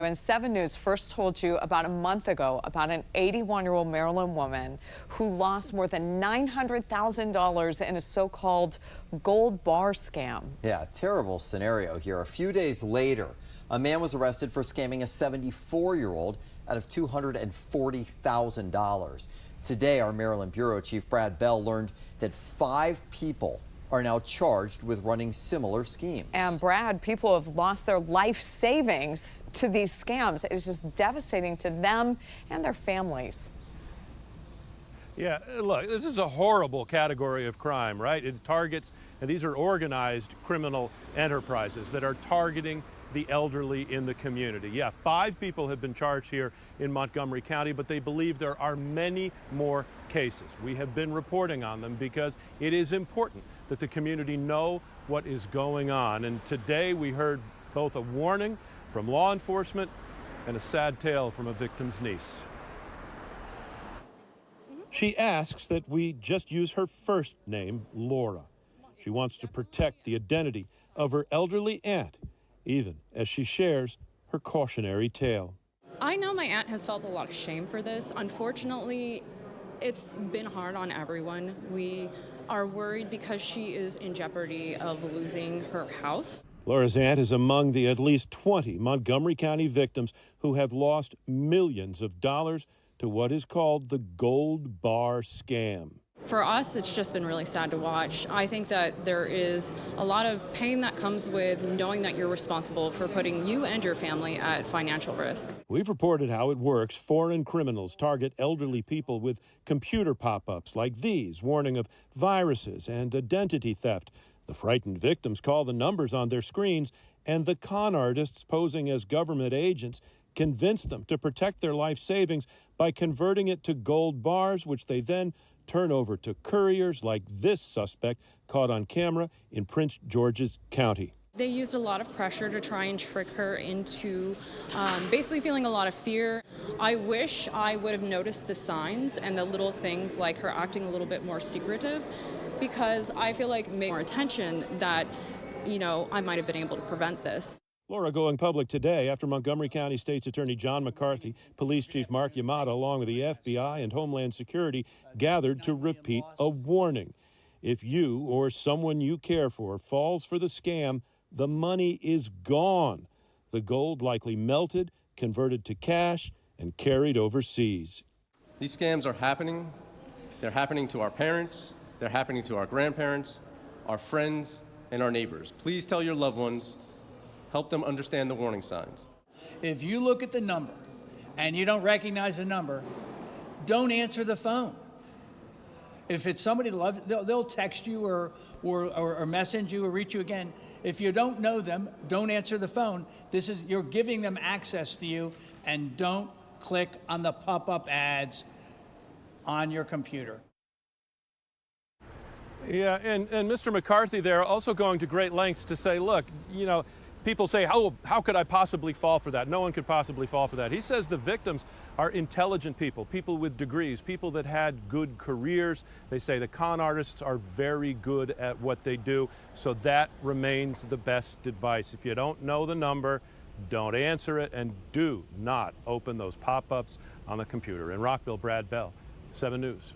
And 7 News first told you about a month ago about an 81-year-old Maryland woman who lost more than $900,000 in a so-called gold bar scam. Yeah, terrible scenario here. A few days later, a man was arrested for scamming a 74-year-old out of $240,000. Today, our Maryland Bureau Chief Brad Bell learned that 5 people are now charged with running similar schemes. And Brad, people have lost their life savings to these scams. It's just devastating to them and their families. Yeah, look, this is a horrible category of crime, right? It targets, and these are organized criminal enterprises that are targeting the elderly in the community. Yeah, 5 people have been charged here in Montgomery County, but they believe there are many more cases. We have been reporting on them because it is important that the community know what is going on. And today we heard both a warning from law enforcement and a sad tale from a victim's niece. She asks that we just use her first name, Laura. She wants to protect the identity of her elderly aunt, even as she shares her cautionary tale. I know my aunt has felt a lot of shame for this. Unfortunately, it's been hard on everyone. We are worried because she is in jeopardy of losing her house. Laura's aunt is among the at least 20 Montgomery County victims who have lost millions of dollars to what is called the gold bar scam. For us, it's just been really sad to watch. I think that there is a lot of pain that comes with knowing that you're responsible for putting you and your family at financial risk. We've reported how it works. Foreign criminals target elderly people with computer pop-ups like these, warning of viruses and identity theft. The frightened victims call the numbers on their screens, and the con artists posing as government agents convince them to protect their life savings by converting it to gold bars, which they then turn over to couriers like this suspect caught on camera in Prince George's County. They used a lot of pressure to try and trick her into basically feeling a lot of fear. I wish I would have noticed the signs and the little things like her acting a little bit more secretive, because I feel like more attention that, I might have been able to prevent this. Laura going public today after Montgomery County State's Attorney John McCarthy, Police Chief Mark Yamada, along with the FBI and Homeland Security, gathered to repeat a warning. If you or someone you care for falls for the scam, the money is gone. The gold likely melted, converted to cash, and carried overseas. These scams are happening. They're happening to our parents. They're happening to our grandparents, our friends, and our neighbors. Please tell your loved ones. Help them understand the warning signs. If you look at the number and you don't recognize the number, don't answer the phone. If it's somebody they'll text you or message you or reach you again. If you don't know them, don't answer the phone. You're giving them access to you, and don't click on the pop-up ads on your computer. Yeah, and Mr. McCarthy there also going to great lengths to say, look, people say, how could I possibly fall for that? No one could possibly fall for that. He says the victims are intelligent people, people with degrees, people that had good careers. They say the con artists are very good at what they do, so that remains the best advice. If you don't know the number, don't answer it, and do not open those pop-ups on the computer. In Rockville, Brad Bell, 7 News.